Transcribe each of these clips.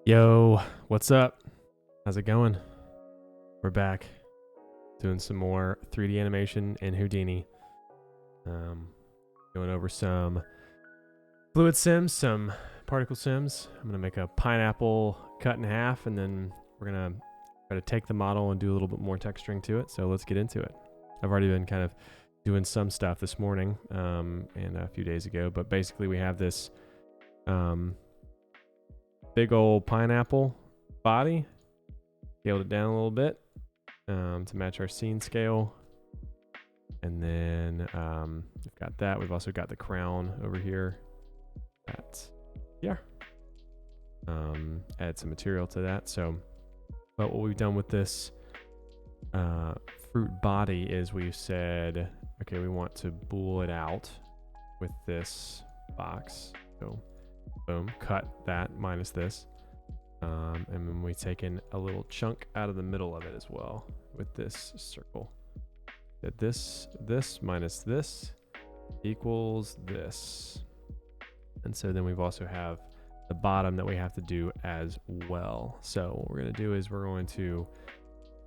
Yo, what's up? How's it going? We're back doing some more 3D animation in Houdini. Going over some fluid sims, some particle sims. I'm gonna make a pineapple cut in half, and then we're gonna try to take the model and do a little bit more texturing to it. So let's get into it. I've already been kind of doing some stuff this morning and a few days ago, but basically we have this big old pineapple body. Scaled it down a little bit to match our scene scale. And then we've got that. We've also got the crown over here. That's, yeah. Add some material to that. So, but what we've done with this fruit body is we've said, okay, we want to bool it out with this box. So, boom, cut that minus this. And then we've taken a little chunk out of the middle of it as well with this circle. That this minus this equals this. And so then we've also have the bottom that we have to do as well. So what we're going to do is we're going to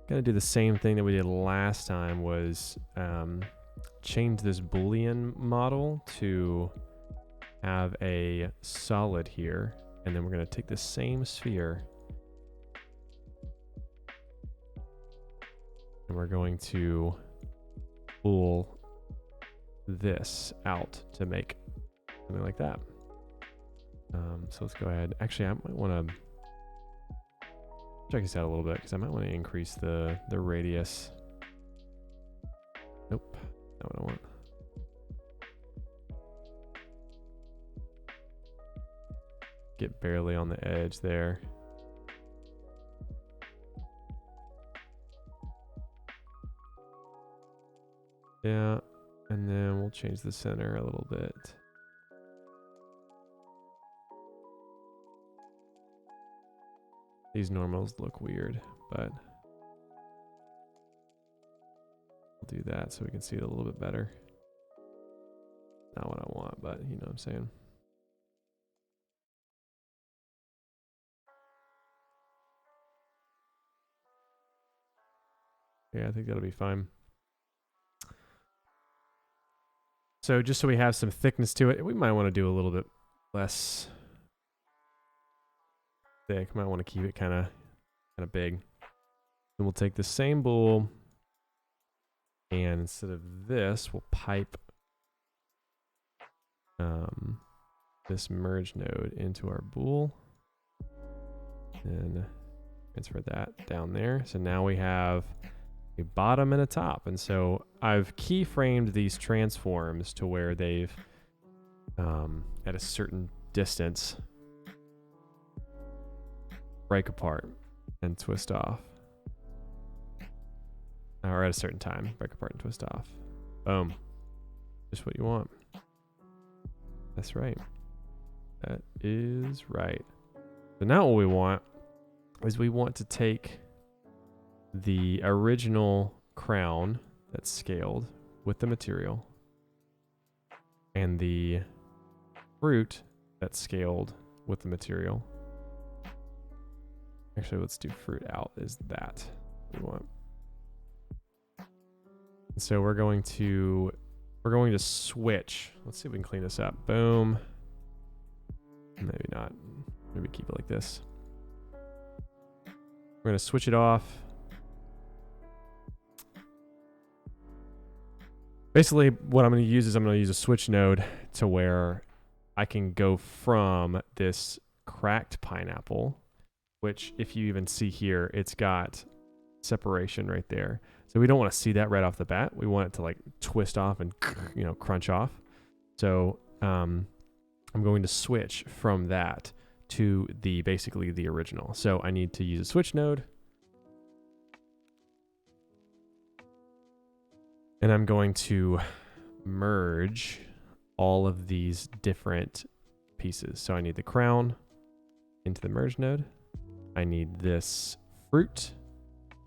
do the same thing that we did last time, was change this Boolean model to have a solid here. And then we're going to take the same sphere and we're going to pull this out to make something like that. So let's go ahead. Actually, I might want to check this out a little bit because I might want to increase the radius. Nope, not what I want. Get barely on the edge there. Yeah, and then we'll change the center a little bit. These normals look weird, but we'll do that so we can see it a little bit better. Not what I want, but you know what I'm saying. Yeah, I think that'll be fine. So just so we have some thickness to it, we might want to do a little bit less thick. Might want to keep it kind of big. Then we'll take the same bool, and instead of this, we'll pipe this merge node into our bool and transfer that down there. So now we have a bottom and a top. And so I've keyframed these transforms to where they've at a certain distance break apart and twist off, or at a certain time break apart and twist off. Boom. Just what you want. That's right. That is right. So now what we want is we want to take the original crown that's scaled with the material and the fruit that's scaled with the material. Actually, let's do fruit out is that we want. And so we're going to switch. Let's see if we can clean this up. Boom. Maybe not. Maybe keep it like this. We're going to switch it off. Basically, what I'm going to use is I'm going to use a switch node to where I can go from this cracked pineapple, which if you even see here, it's got separation right there. So we don't want to see that right off the bat. We want it to like twist off and, you know, crunch off. So I'm going to switch from that to basically the original. So I need to use a switch node. And I'm going to merge all of these different pieces. So I need the crown into the merge node. I need this fruit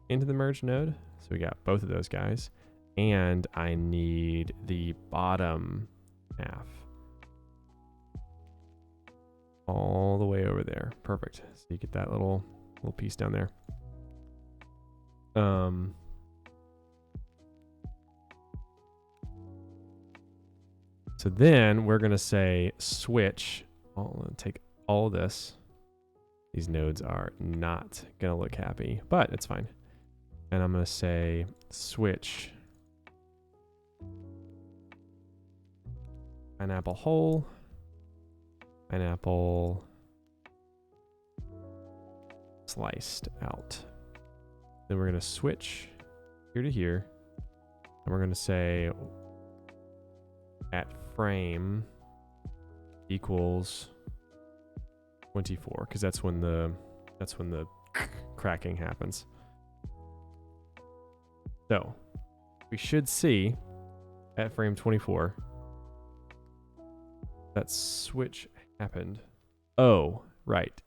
into the merge node. So we got both of those guys. And I need the bottom half all the way over there. Perfect. So you get that little piece down there. So then we're going to say switch. I'll take all of this. These nodes are not going to look happy, but it's fine. And I'm going to say switch pineapple whole, pineapple sliced out. Then we're going to switch here to here. And we're going to say at frame equals 24, because that's when the cracking happens. So we should see at frame 24 that switch happened. Oh, right.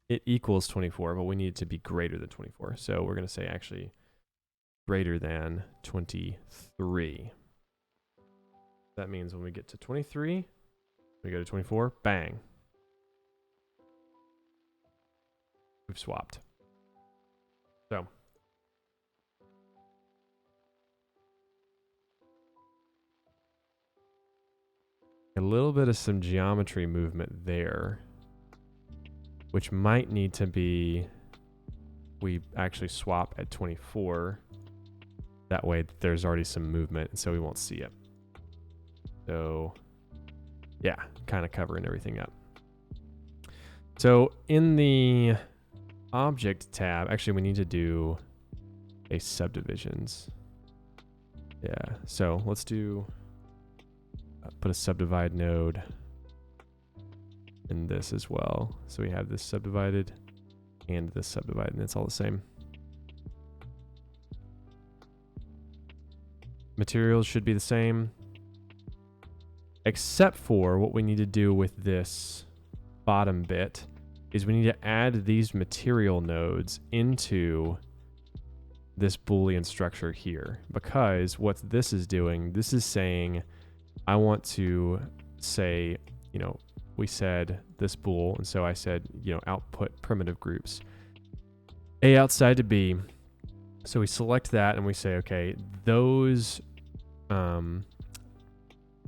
It equals 24, but we need it to be greater than 24. So we're going to say actually greater than 23. That means when we get to 23, we go to 24, bang. We've swapped. So a little bit of some geometry movement there, which might need to be, we actually swap at 24. That way there's already some movement, and so we won't see it. So yeah, kind of covering everything up. So in the object tab, actually we need to do a subdivisions. Yeah, so let's do, put a subdivide node in this as well. So we have this subdivided and this subdivided, and it's all the same. Materials should be the same, except for what we need to do with this bottom bit is we need to add these material nodes into this Boolean structure here, because what this is doing, this is saying, I want to say, you know, we said this bool, and so I said, you know, output primitive groups, A outside to B. So we select that and we say, okay, those,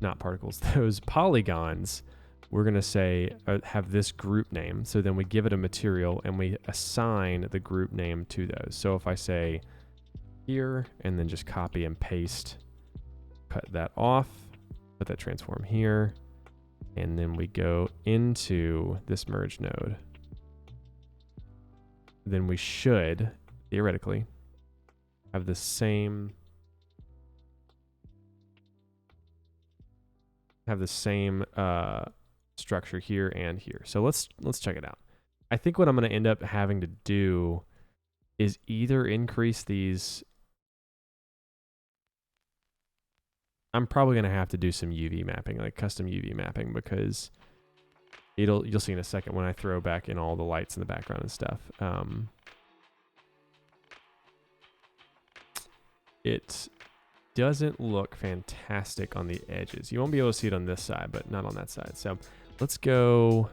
not particles, those polygons, we're going to say have this group name. So then we give it a material and we assign the group name to those. So if I say here and then just copy and paste, cut that off, put that transform here, and then we go into this merge node, then we should theoretically have the same structure here and here. So let's check it out. I think what I'm going to end up having to do is either increase these. I'm probably going to have to do some UV mapping, like custom UV mapping, because you'll see in a second when I throw back in all the lights in the background and stuff. It doesn't look fantastic on the edges. You won't be able to see it on this side, but not on that side. So let's go.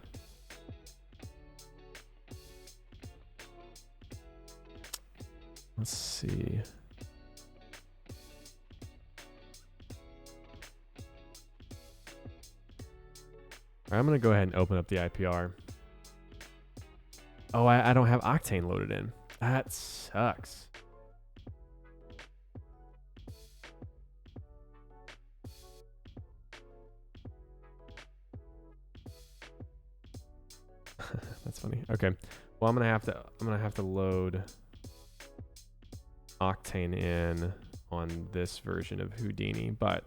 Let's see. All right, I'm going to go ahead and open up the IPR. Oh, I don't have Octane loaded in. That sucks. That's funny. Okay. Well, I'm gonna have to load Octane in on this version of Houdini, but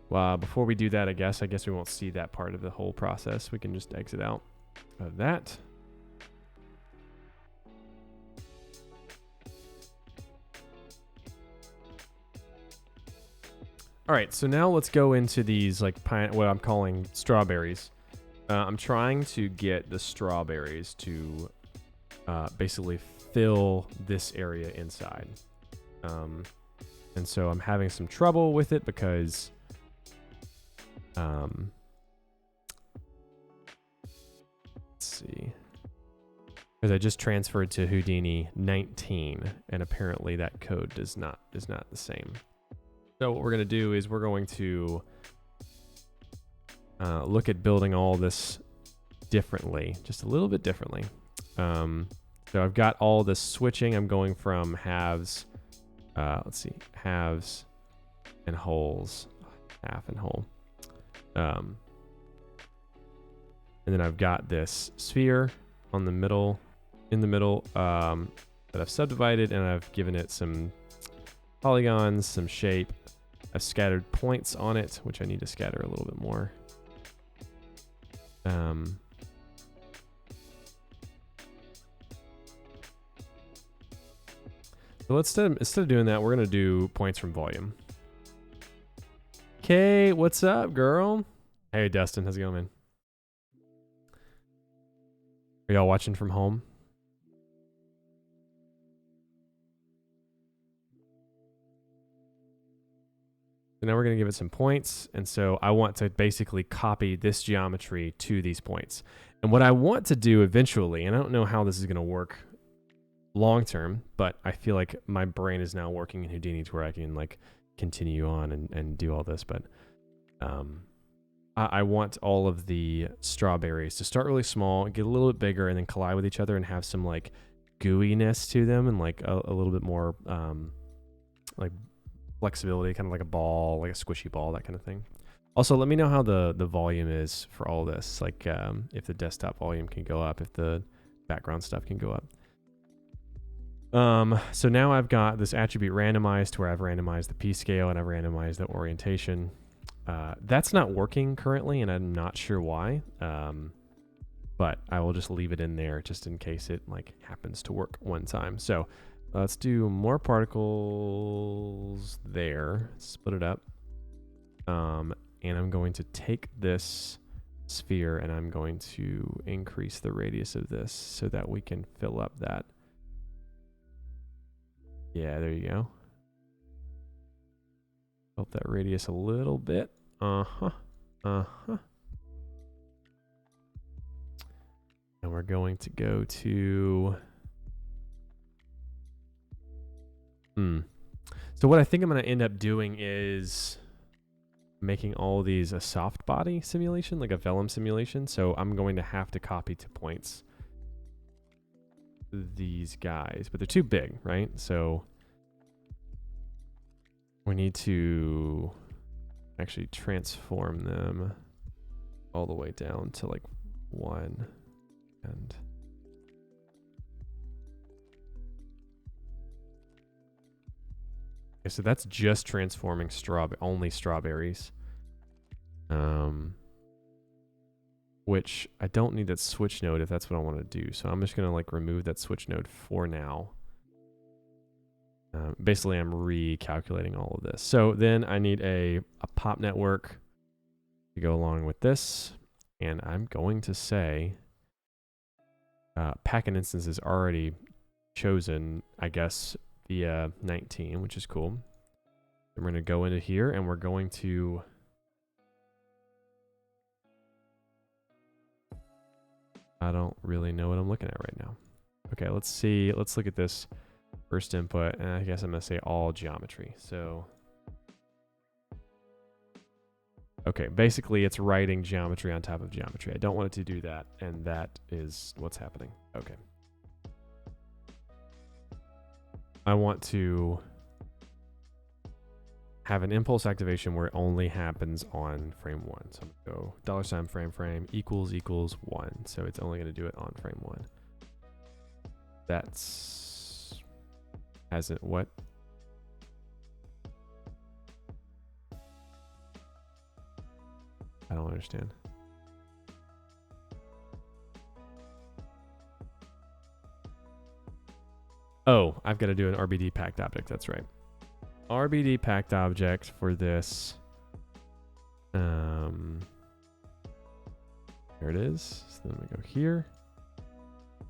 well, before we do that, I guess we won't see that part of the whole process. We can just exit out of that. All right, so now let's go into these like what I'm calling strawberries. I'm trying to get the strawberries to basically fill this area inside. And so I'm having some trouble with it because Let's see. Because I just transferred to Houdini 19, and apparently that code is not the same. So what we're going to do is we're going to look at building all this differently, just a little bit differently. So I've got all this switching. I'm going from halves, let's see, halves and wholes, half and whole. And then I've got this sphere on the middle, in the middle, that I've subdivided, and I've given it some polygons, some shape. I've scattered points on it, which I need to scatter a little bit more. So instead of doing that, we're gonna do points from volume. Kate, what's up, girl? Hey, Dustin, how's it going, man? Are y'all watching from home? So now we're gonna give it some points, and so I want to basically copy this geometry to these points. And what I want to do eventually, and I don't know how this is gonna work long term, but I feel like my brain is now working in Houdini to where I can like continue on and do all this. But I want all of the strawberries to start really small, get a little bit bigger, and then collide with each other and have some like gooiness to them, and like a little bit more like flexibility, kind of like a ball, like a squishy ball, that kind of thing. Also, let me know how the volume is for all this, like if the desktop volume can go up, if the background stuff can go up. So now I've got this attribute randomized to where I've randomized the P scale and I've randomized the orientation. That's not working currently, and I'm not sure why. But I will just leave it in there just in case it like happens to work one time. So let's do more particles there, split it up. And I'm going to take this sphere and I'm going to increase the radius of this so that we can fill up that. Yeah, there you go. Help that radius a little bit. And we're going to go to... So what I think I'm going to end up doing is making all of these a soft body simulation, like a Vellum simulation. So I'm going to have to copy to points these guys, but they're too big, right? So we need to actually transform them all the way down to like 1 and okay, so that's just transforming only strawberries, which I don't need that switch node if that's what I want to do. So I'm just going to like remove that switch node for now. Basically, I'm recalculating all of this. So then I need a pop network to go along with this. And I'm going to say packet instance is already chosen, I guess, via 19, which is cool. And we're going to go into here and we're going to... I don't really know what I'm looking at right now. Okay, let's see. Let's look at this first input. And I guess I'm going to say all geometry. So, okay, basically it's writing geometry on top of geometry. I don't want it to do that. And that is what's happening. Okay. I want to have an impulse activation where it only happens on frame 1. So I'm going to go $frame equals 1. So it's only going to do it on frame 1. That's hasn't what? I don't understand. Oh, I've got to do an RBD packed object. That's right. RBD packed object for this. There it is. So then we go here.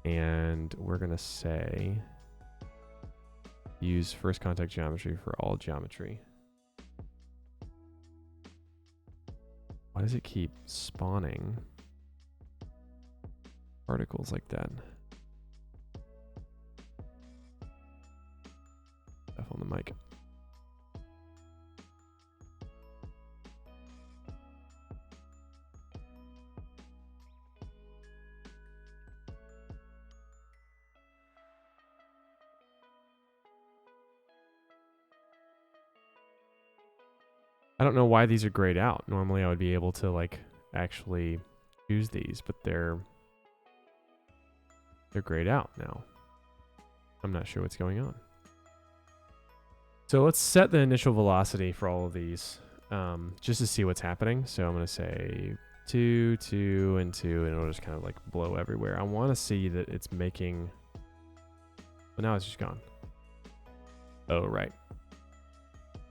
And we're going to say use first contact geometry for all geometry. Why does it keep spawning particles like that? Stuff on the mic. I don't know why these are grayed out. Normally I would be able to like actually choose these, but they're grayed out now. I'm not sure what's going on. So let's set the initial velocity for all of these just to see what's happening. So I'm going to say 2, 2, and 2, and it'll just kind of like blow everywhere. I want to see that it's making... But now it's just gone. Oh, right.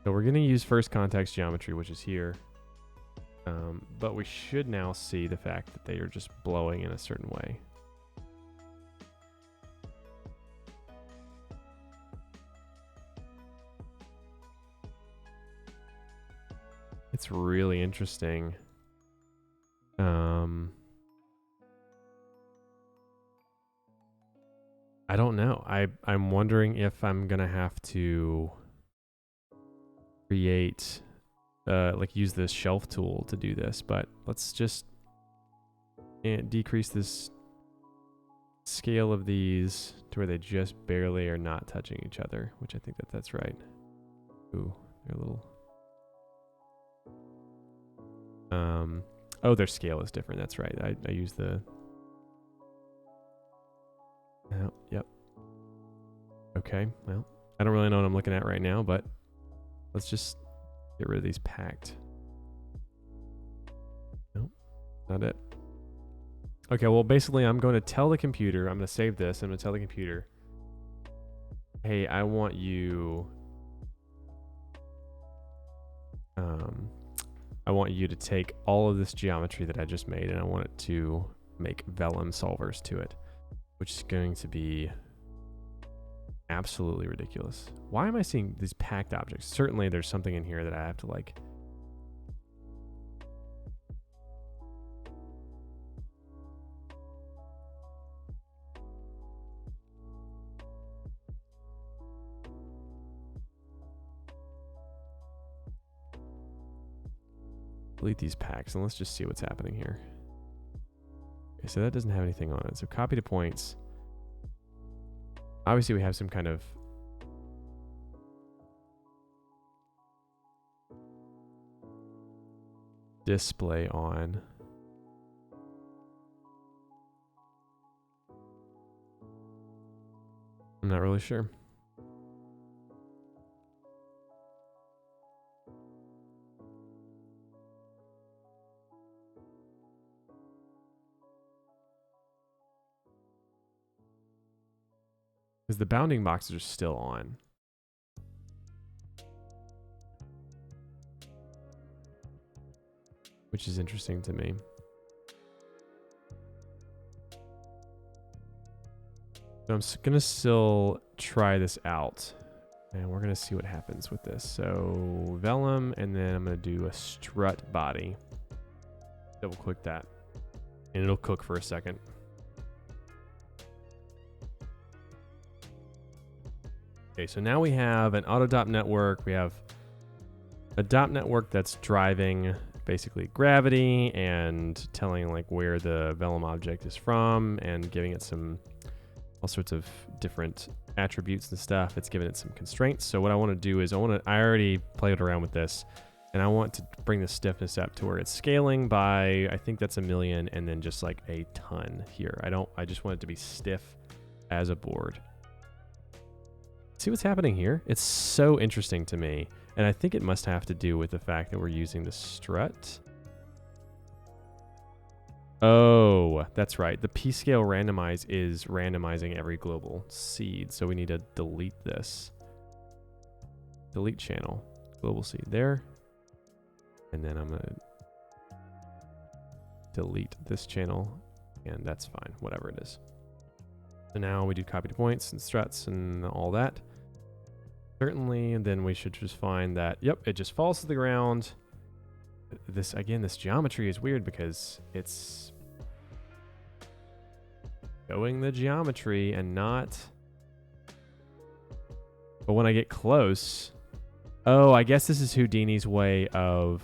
So we're going to use first context geometry, which is here. But we should now see the fact that they are just blowing in a certain way. It's really interesting. I don't know. I'm wondering if I'm going to have to create, like use this shelf tool to do this, but let's just decrease this scale of these to where they just barely are not touching each other, which I think that's right. Ooh, they're a little... oh, their scale is different. That's right. I use the... Oh, yep. Okay, well, I don't really know what I'm looking at right now, but let's just get rid of these packed. Nope, not it. Okay, well, basically, I'm going to tell the computer, I'm going to save this, I'm going to tell the computer, hey, I want you... I want you to take all of this geometry that I just made, and I want it to make Vellum solvers to it, which is going to be absolutely ridiculous. Why am I seeing these packed objects? Certainly there's something in here that I have to like... delete these packs and let's just see what's happening here. Okay, so that doesn't have anything on it. So copy to points. Obviously we have some kind of display on. I'm not really sure. Because the bounding boxes are still on. Which is interesting to me. So I'm gonna still try this out. And we're gonna see what happens with this. So Vellum, and then I'm gonna do a strut body. Double click that. And it'll cook for a second. Okay, so now we have an auto-dop network. We have a dop network that's driving basically gravity and telling like where the Vellum object is from and giving it some all sorts of different attributes and stuff. It's giving it some constraints. So what I want to do is I already played around with this, and I want to bring the stiffness up to where it's scaling by, I think that's 1,000,000, and then just like a ton here. I just want it to be stiff as a board. See what's happening here? It's so interesting to me. And I think it must have to do with the fact that we're using the strut. Oh, that's right. The p-scale randomize is randomizing every global seed. So we need to delete this. Delete channel. Global seed there. And then I'm going to delete this channel. And that's fine. Whatever it is. So now we do copy to points and struts and all that. Certainly, and then we should just find that, yep, it just falls to the ground. This geometry is weird because it's showing the geometry and not. But when I get close, oh, I guess this is Houdini's way of.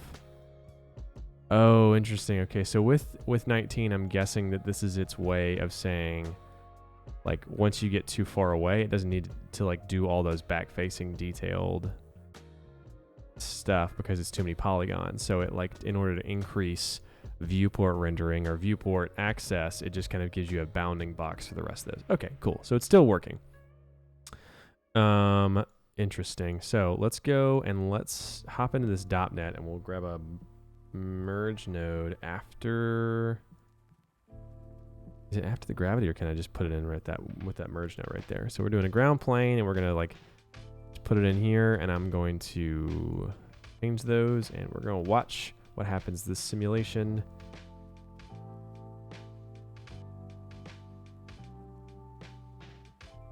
Oh, interesting. Okay, so with 19, I'm guessing that this is its way of saying, like, once you get too far away, it doesn't need to like do all those back-facing detailed stuff because it's too many polygons. So it, like, in order to increase viewport rendering or viewport access, it just kind of gives you a bounding box for the rest of this. Okay, cool. So it's still working. Interesting. So let's go and let's hop into this .NET and we'll grab a merge node after. Is it after the gravity, or can I just put it in right with that merge node right there? So we're doing a ground plane and we're gonna like just put it in here, and I'm going to change those and we're gonna watch what happens this simulation.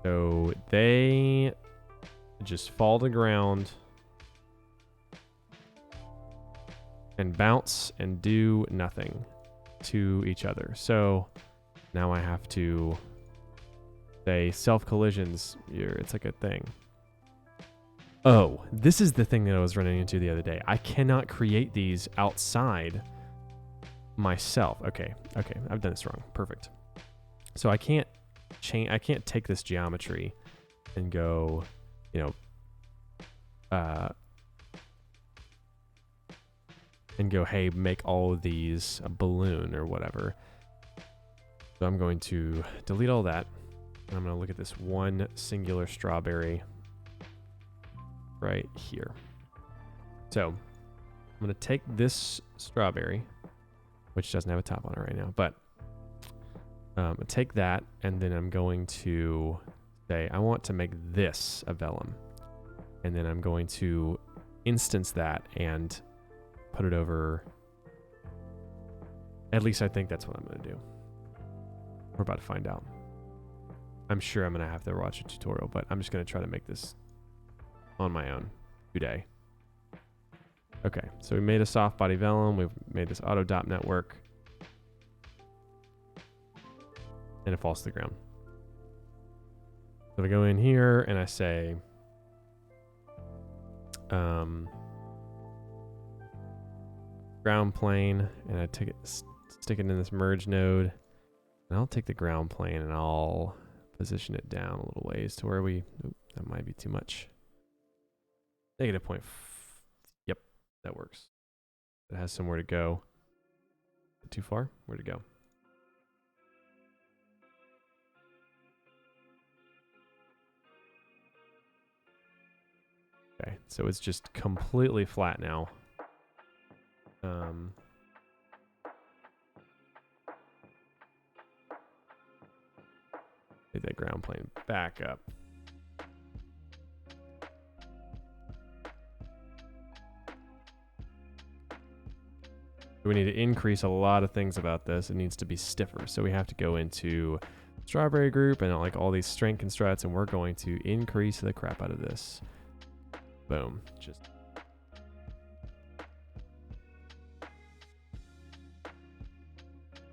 So they just fall to the ground and bounce and do nothing to each other. So now I have to say self collisions. It's like a thing. Oh, this is the thing that I was running into the other day. I cannot create these outside myself. Okay, I've done this wrong. Perfect. So I can't take this geometry and go, hey, make all of these a balloon or whatever. So I'm going to delete all that. And I'm going to look at this one singular strawberry right here. So I'm going to take this strawberry, which doesn't have a top on it right now, but take that, and then I'm going to say, I want to make this a vellum. And then I'm going to instance that and put it over. At least I think that's what I'm going to do. We're about to find out. I'm sure I'm going to have to watch a tutorial, but I'm just going to try to make this on my own today. Okay, so we made a soft body vellum. We've made this auto dot network. And it falls to the ground. So I go in here and I say, ground plane, and I stick it in this merge node, and I'll take the ground plane and I'll position it down a little ways to where that might be too much. -0.5. Yep, that works. It has somewhere to go. Too far? Where to go? Okay, so it's just completely flat now. Take that ground plane back up. We need to increase a lot of things about this. It needs to be stiffer. So we have to go into strawberry group and like all these strength constructs, and we're going to increase the crap out of this. Boom. Just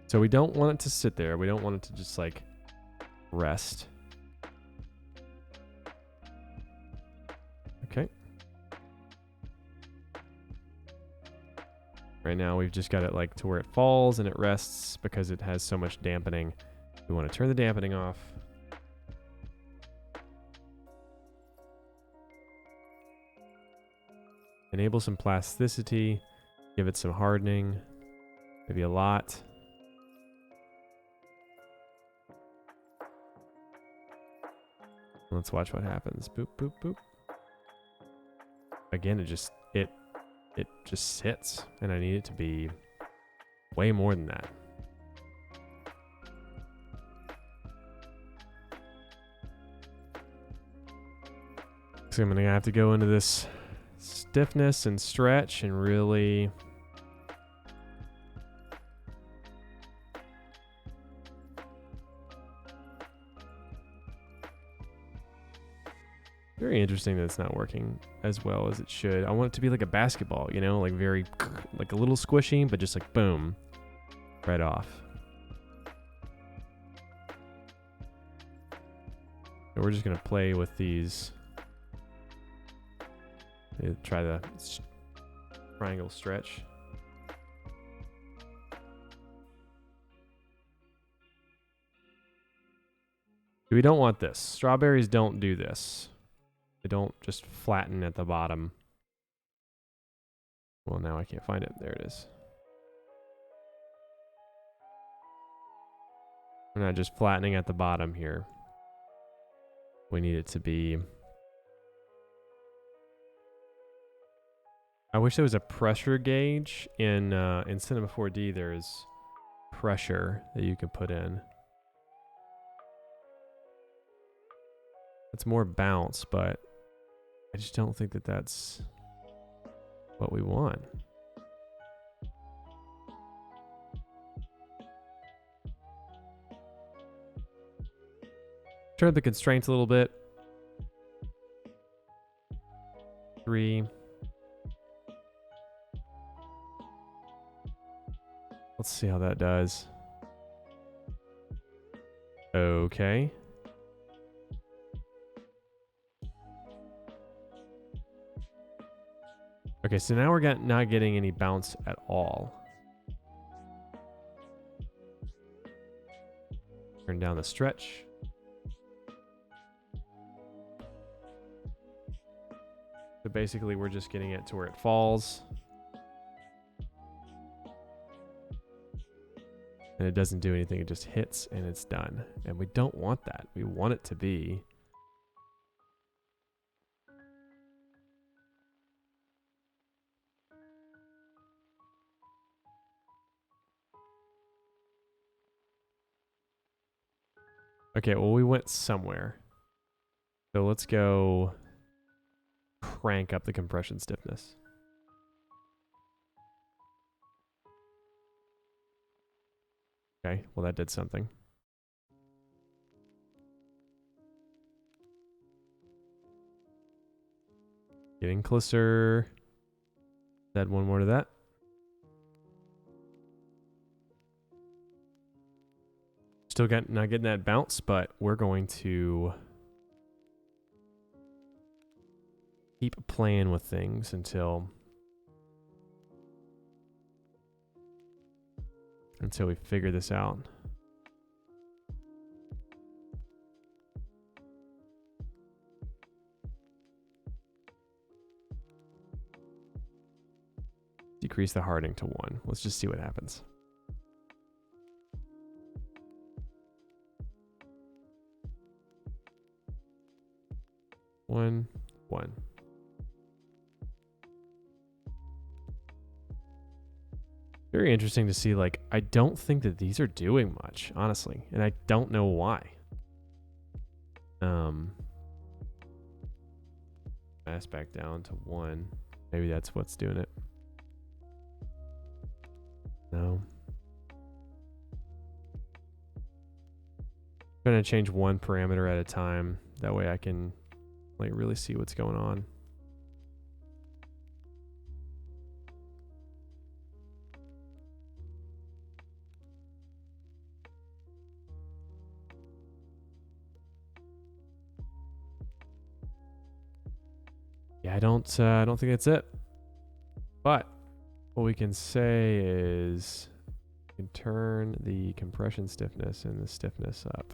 so we don't want it to sit there. We don't want it to just like rest. Okay. Right now we've just got it like to where it falls and it rests because it has so much dampening. We want to turn the dampening off. Enable some plasticity, give it some hardening, maybe a lot. Let's watch what happens. Boop, boop, boop. Again, it just sits, and I need it to be way more than that. So I'm gonna have to go into this stiffness and stretch and really Very interesting that it's not working as well as it should. I want it to be like a basketball, you know, like very, like a little squishy, but just like boom, right off. So we're just gonna play with these. Try the triangle stretch. We don't want this. Strawberries don't do this. They don't just flatten at the bottom. Well, now I can't find it. There it is. We're not just flattening at the bottom here. We need it to be... I wish there was a pressure gauge in Cinema 4D. There's pressure that you can put in. It's more bounce, but I just don't think that that's what we want. Turn up the constraints a little bit. 3. Let's see how that does. Okay. Okay, so now we're not getting any bounce at all. Turn down the stretch. So basically we're just getting it to where it falls. And it doesn't do anything, it just hits and it's done. And we don't want that. We want it to be... Okay, well, we went somewhere. So let's go crank up the compression stiffness. Okay, well, that did something. Getting closer. Add one more to that. Still not getting that bounce, but we're going to keep playing with things until we figure this out. Decrease the hardening to 1. Let's just see what happens. 1, 1. Very interesting to see. Like, I don't think that these are doing much, honestly, and I don't know why. Mass back down to 1. Maybe that's what's doing it. No. I'm gonna change one parameter at a time. That way I can like really see what's going on. Yeah, I don't think that's it. But what we can say is we can turn the compression stiffness and the stiffness up.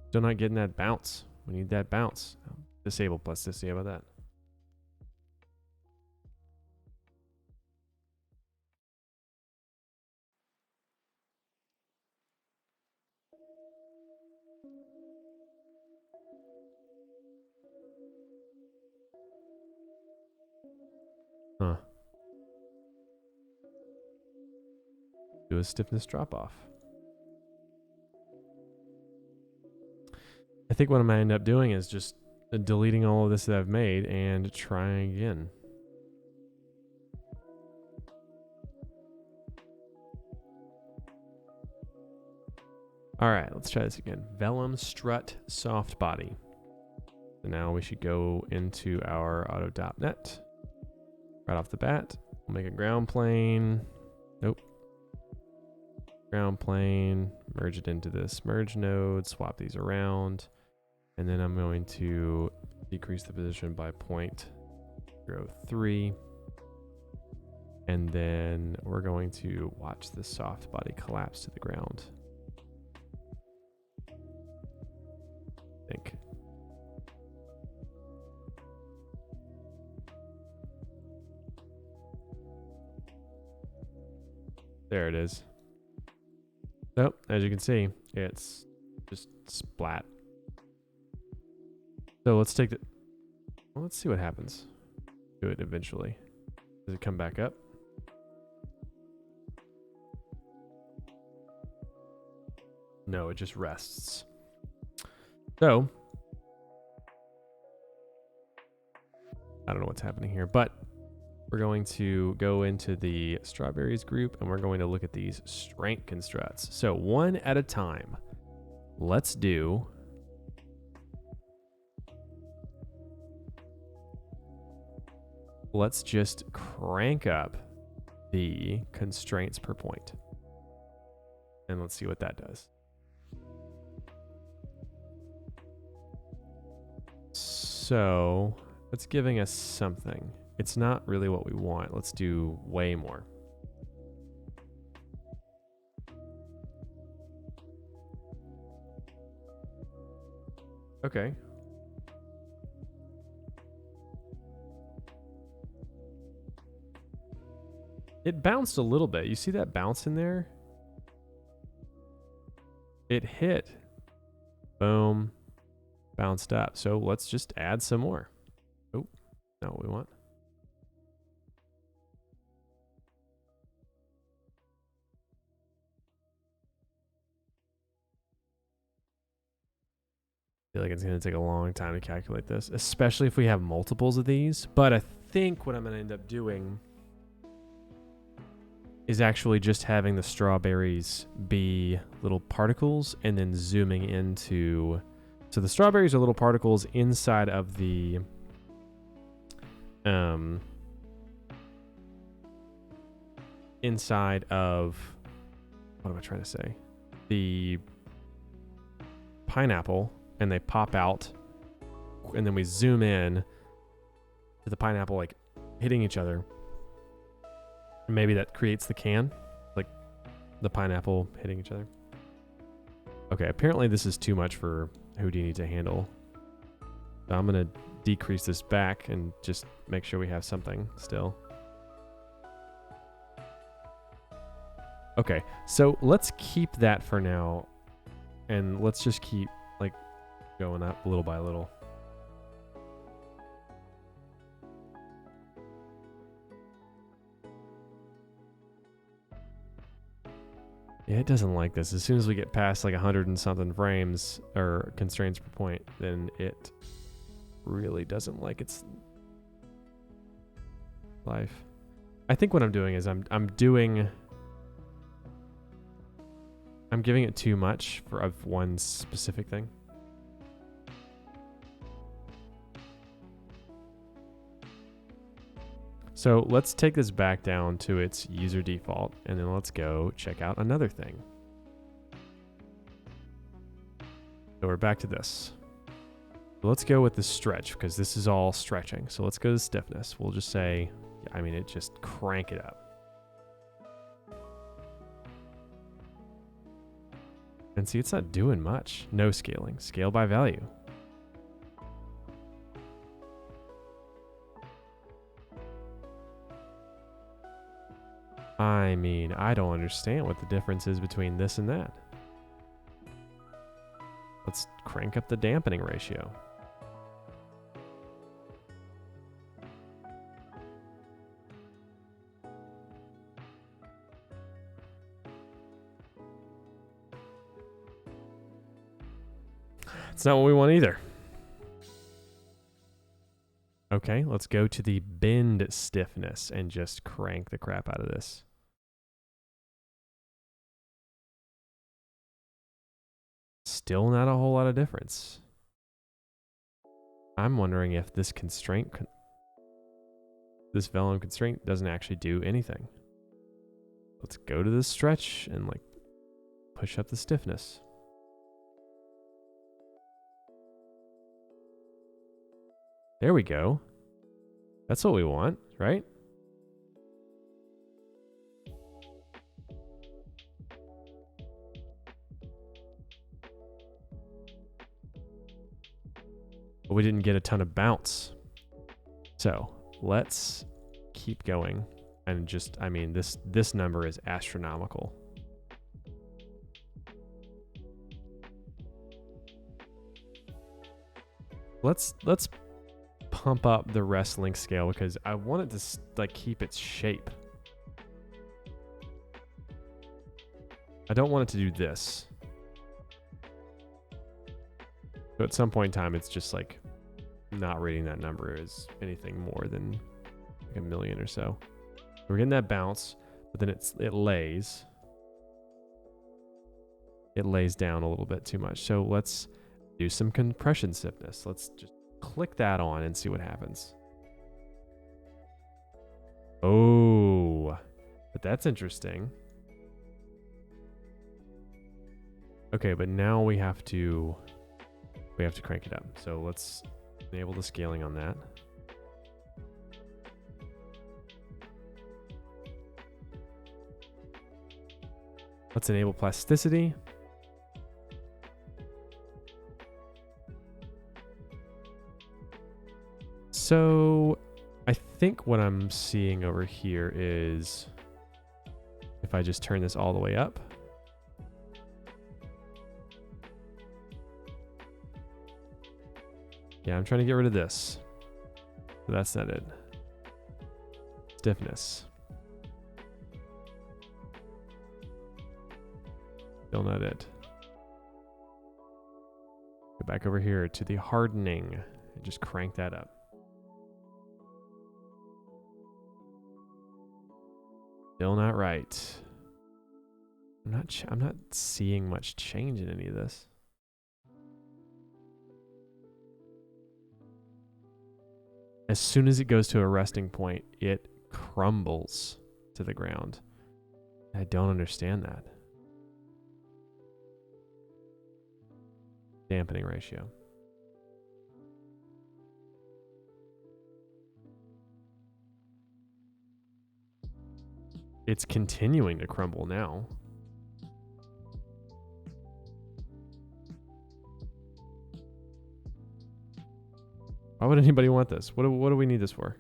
Still not getting that bounce. We need that bounce. Disable plasticity. How about that? Huh. Do a stiffness drop off. I think what I'm going to end up doing is just deleting all of this that I've made and trying again. All right, let's try this again. Vellum strut soft body. So now we should go into our auto.net right off the bat. We'll make a ground plane. Nope. Ground plane, merge it into this merge node, swap these around. And then I'm going to decrease the position by 0.03. And then we're going to watch this soft body collapse to the ground. I think. There it is. So, as you can see, it's just splat. So let's take the, well, let's see what happens to it eventually. Does it come back up? No, it just rests. So, I don't know what's happening here, but we're going to go into the strawberries group and we're going to look at these strength constructs. So one at a time, let's just crank up the constraints per point. And let's see what that does. So it's giving us something. It's not really what we want. Let's do way more. Okay. It bounced a little bit. You see that bounce in there? It hit. Boom. Bounced up. So let's just add some more. Oh, not what we want. I feel like it's going to take a long time to calculate this, especially if we have multiples of these. But I think what I'm going to end up doing is actually just having the strawberries be little particles and then zooming into... So the strawberries are little particles inside of the... inside of... What am I trying to say? The pineapple... and they pop out, and then we zoom in to the pineapple like hitting each other. And maybe that creates the can, like the pineapple hitting each other. Okay, apparently this is too much for Houdini to handle. So I'm gonna decrease this back and just make sure we have something still. Okay, so let's keep that for now, and let's just keep like going up little by little. Yeah, it doesn't like this. As soon as we get past like 100 and something frames or constraints per point, then it really doesn't like its life. I think what I'm doing is I'm giving it too much of one specific thing. So let's take this back down to its user default, and then let's go check out another thing. So we're back to this. So let's go with the stretch, because this is all stretching. So let's go to stiffness. We'll just say, I mean, it just crank it up. And see, it's not doing much. No scaling. Scale by value. I mean, I don't understand what the difference is between this and that. Let's crank up the dampening ratio. It's not what we want either. Okay, let's go to the bend stiffness and just crank the crap out of this. Still not a whole lot of difference. I'm wondering if this constraint, this Vellum constraint doesn't actually do anything. Let's go to this stretch and like push up the stiffness. There we go. That's what we want, right? But we didn't get a ton of bounce. So let's keep going. And just, I mean, this number is astronomical. Let's pump up the rest length scale because I want it to like keep its shape. I don't want it to do this. So at some point in time, it's just like not reading that number as anything more than like 1 million or so. We're getting that bounce, but then it lays. It lays down a little bit too much. So let's do some compression stiffness. Let's just click that on and see what happens. Oh, but that's interesting. Okay, but now we have to crank it up. So let's enable the scaling on that. Let's enable plasticity. So I think what I'm seeing over here is if I just turn this all the way up. Yeah, I'm trying to get rid of this. So that's not it. Stiffness. Still not it. Go back over here to the hardening and just crank that up. Still not right. I'm not seeing much change in any of this. As soon as it goes to a resting point, it crumbles to the ground. I don't understand that. Dampening ratio. It's continuing to crumble now. Why would anybody want this? What do we need this for?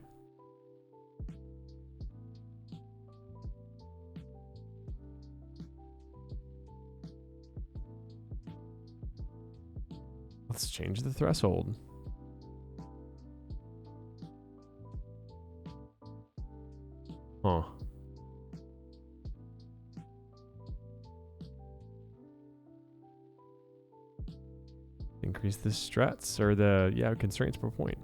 Let's change the threshold. Huh. Increase the struts or the constraints per point.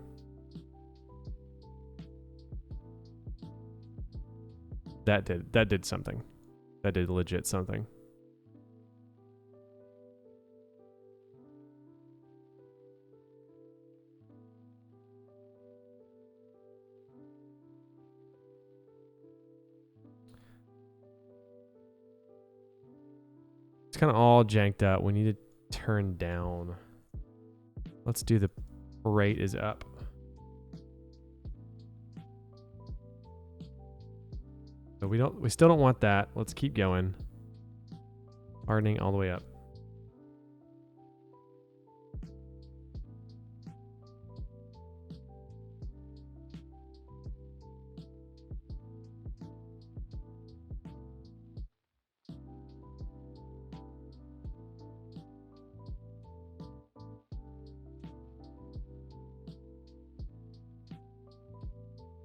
That did something. That did legit something. It's kind of all janked up. We need to turn down. Let's do the rate is up. So we still don't want that. Let's keep going. Hardening all the way up.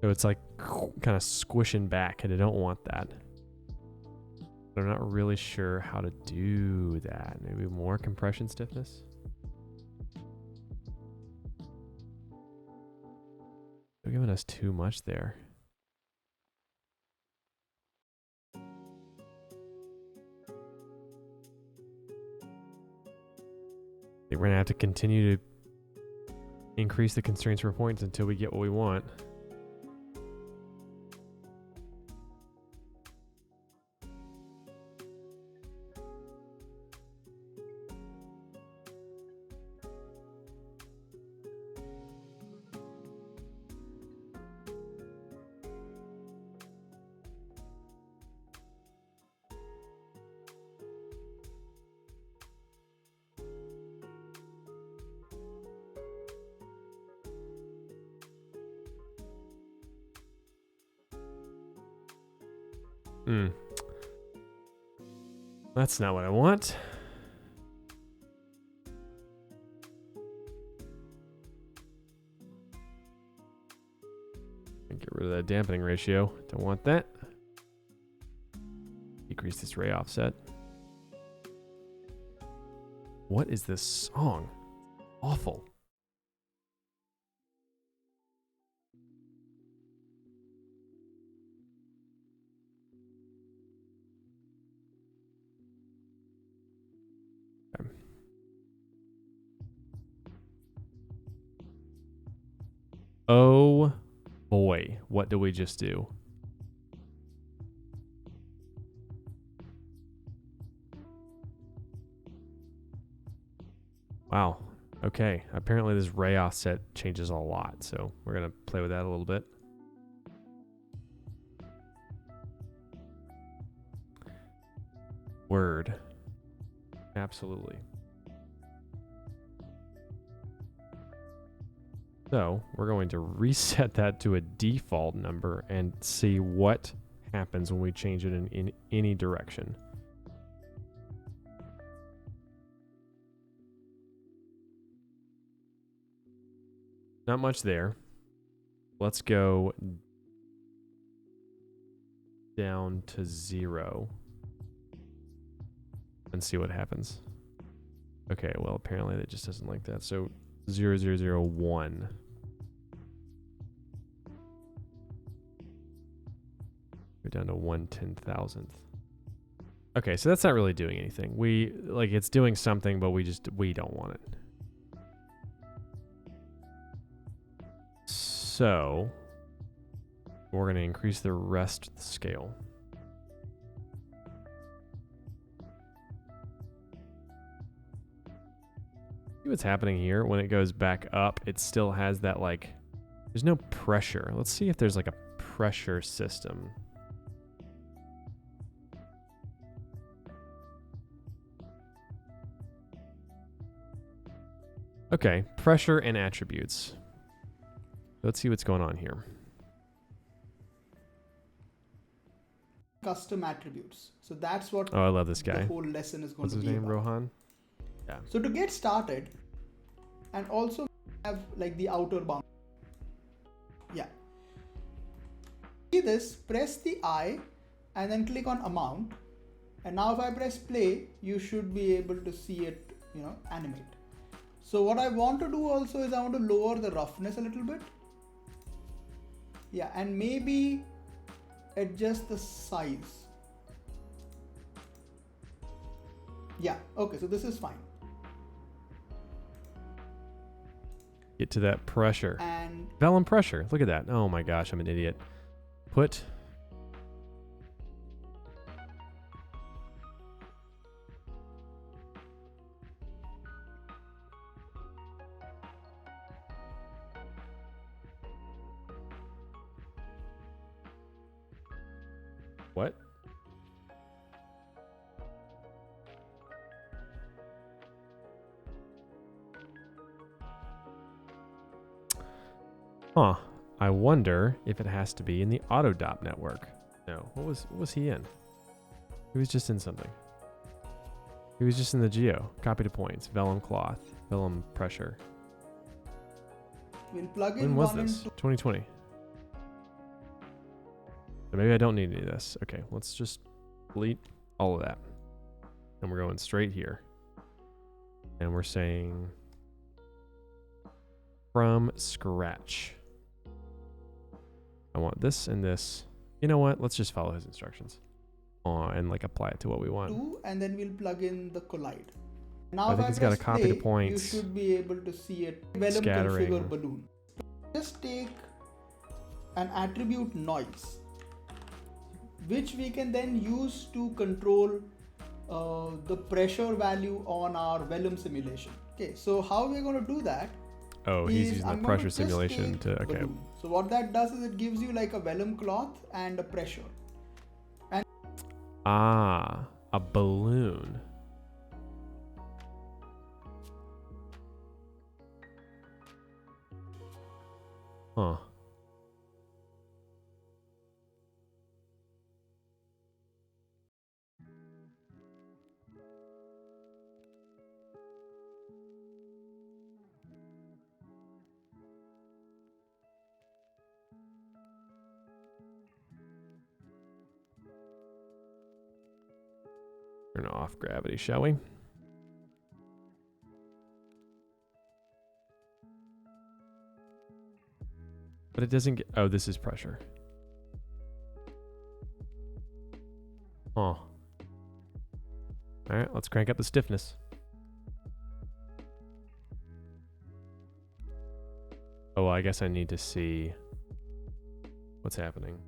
So it's like kind of squishing back, and I don't want that. But I'm not really sure how to do that. Maybe more compression stiffness? They're giving us too much there. have to continue to increase the constraints per points until we get what we want. That's not what I want. Get rid of that dampening ratio. Don't want that. Decrease this ray offset. What is this song? Awful. Okay. Oh boy, what do we just do? Wow. Okay. Apparently this ray offset changes a lot, so we're going to play with that a little bit. Word. Absolutely. So we're going to reset that to a default number and see what happens when we change it in any direction. Not much there. Let's go down to 0 and see what happens. Okay, well, apparently that just doesn't like that. So 0001. Go down to 1/10,000th. Okay, so that's not really doing anything. It's doing something, but we don't want it. So we're going to increase the rest of the scale. See what's happening here? When it goes back up, it still has that, like, there's no pressure. Let's see if there's like a pressure system. Okay, pressure and attributes. Let's see what's going on here. Custom attributes. So that's what I love this guy. The whole lesson is going What's to his be name? about. Rohan? Yeah. So to get started, and also have like the outer bound. Yeah. See this, press the I and then click on amount. And now if I press play, you should be able to see it, animate. So what I want to do also is I want to lower the roughness a little bit. Yeah, and maybe adjust the size. Yeah, okay, so this is fine. Get to that pressure. And Vellum pressure. Look at that. Oh my gosh, I'm an idiot. Put what? Huh. I wonder if it has to be in the AutoDop network. No. What was he in? He was just in something. He was just in the geo. Copy to points. Vellum cloth. Vellum pressure. we'll plug in When was one and this? two. 2020. So maybe I don't need any of this. Okay, let's just delete all of that. And we're going straight here. And we're saying from scratch. I want this and this. You know what? Let's just follow his instructions. And like apply it to what we want. 2, and then we'll plug in the collide. Now I if think I it's got press to copy play, the points. you should be able to see it. Vellum Scattering. configure balloon. Just take an attribute noise, which we can then use to control the pressure value on our Vellum simulation. Okay, so how we're going to do that? Oh, he's using the pressure simulation to, okay. Balloon. So what that does is it gives you like a Vellum cloth and a pressure. Ah, a balloon. Huh. Turn off gravity, shall we? But it doesn't get... Oh, this is pressure. Huh. Alright, let's crank up the stiffness. Oh, well, I guess I need to see what's happening.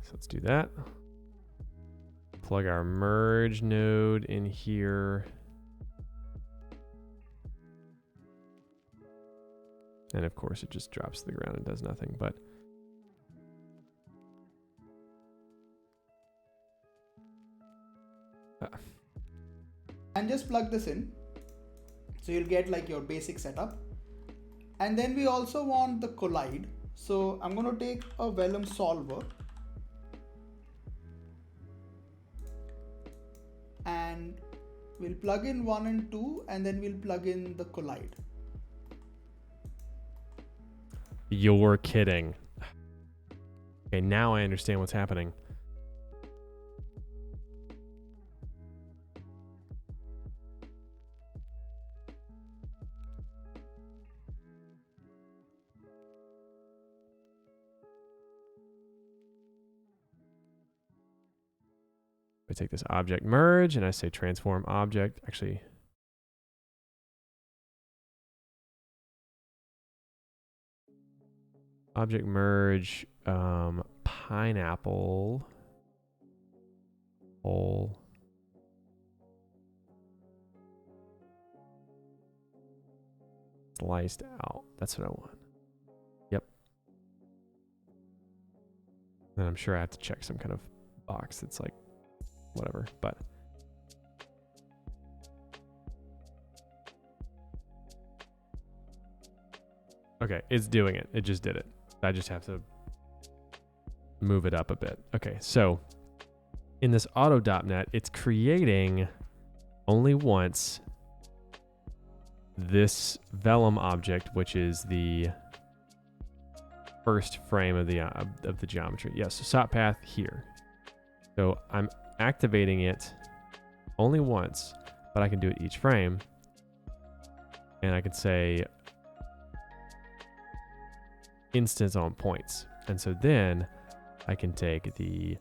So let's do that. Plug our merge node in here. And of course it just drops to the ground and does nothing, but and just plug this in. So you'll get like your basic setup. And then we also want the collide. So I'm going to take a Vellum solver and we'll plug in 1 and 2 and then we'll plug in the collide. You're kidding. Okay, now I understand what's happening. I take this object merge and I say transform object. Actually, object merge pineapple hole sliced out. That's what I want. Yep. And I'm sure I have to check some kind of box that's like whatever, but okay, it's doing it. It just did it. I just have to move it up a bit. Okay, so in this auto.net, it's creating only once this Vellum object, which is the first frame of the geometry. Yes, so SOP path here. So I'm activating it only once, but I can do it each frame. And I can say instance on points. And so then I can take the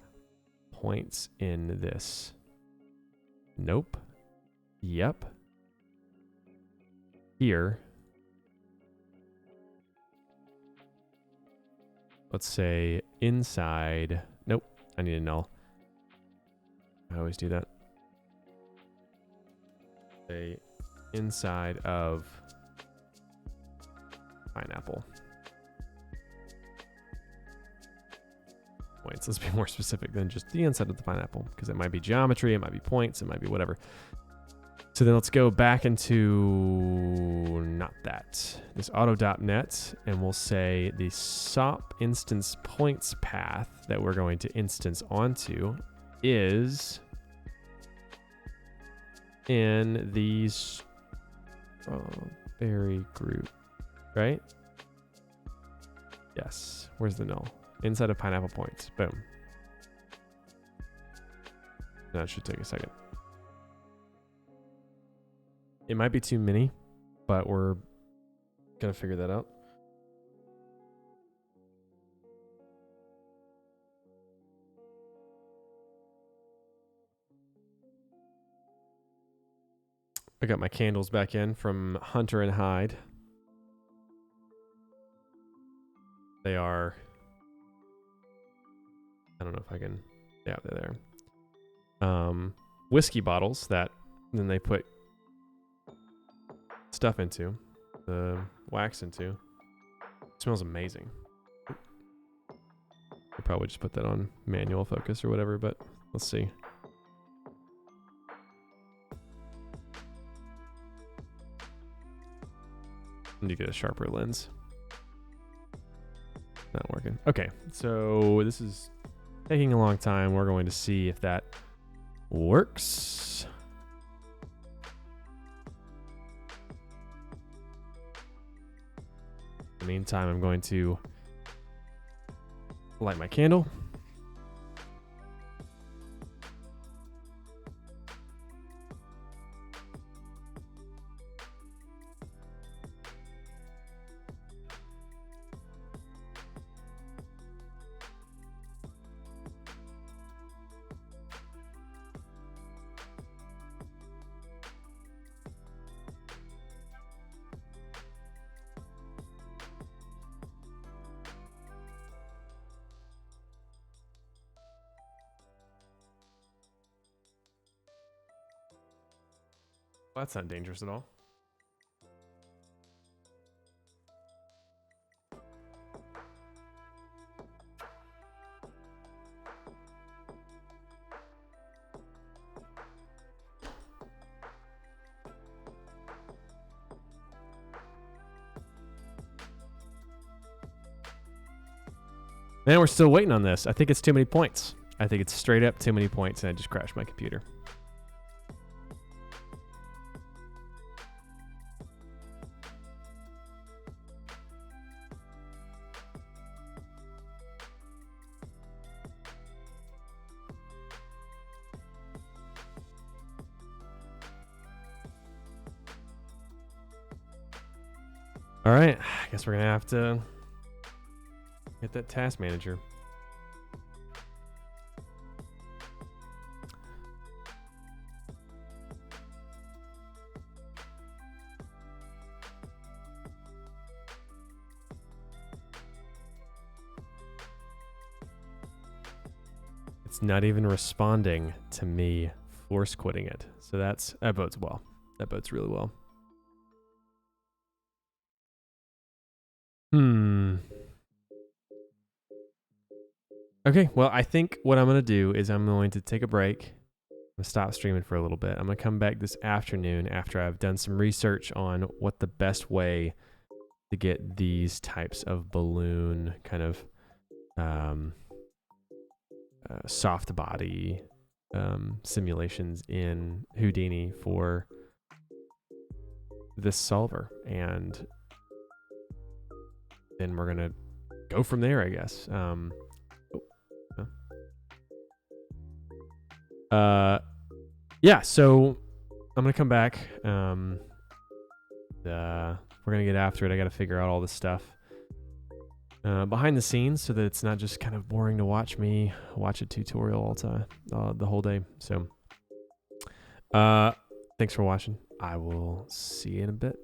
points in this. Nope. Yep. Here. Let's say inside. Nope. I need a null. I always do that. Say inside of pineapple. Points. Let's be more specific than just the inside of the pineapple, because it might be geometry, it might be points, it might be whatever. So then let's go back into not that. This auto.net, and we'll say the SOP instance points path that we're going to instance onto is in the strawberry group, right? Yes. Where's the null? Inside of pineapple points. Boom. That should take a second. It might be too many, but we're gonna figure that out. I got my candles back in from Hunter and Hyde. They are, I don't know if I can, yeah, they're there. Whiskey bottles that then they put stuff into, the wax into. It smells amazing. I'll probably just put that on manual focus or whatever, but let's see. I need to get a sharper lens. Not working. Okay, so this is taking a long time. We're going to see if that works. In the meantime, I'm going to light my candle. Well, that's not dangerous at all. Man, we're still waiting on this. I think it's too many points. I think it's straight up too many points, and I just crashed my computer. All right, I guess we're gonna have to get that task manager. It's not even responding to me force quitting it. So that bodes well. That bodes really well. Okay, well, I think what I'm going to do is I'm going to take a break. I'm going to stop streaming for a little bit. I'm going to come back this afternoon after I've done some research on what the best way to get these types of balloon kind of soft body simulations in Houdini for this solver. And then we're going to go from there, I guess. Yeah, so I'm gonna come back. We're gonna get after it. I gotta figure out all this stuff behind the scenes so that it's not just kind of boring to watch me watch a tutorial all time, the whole day. So thanks for watching. I will see you in a bit.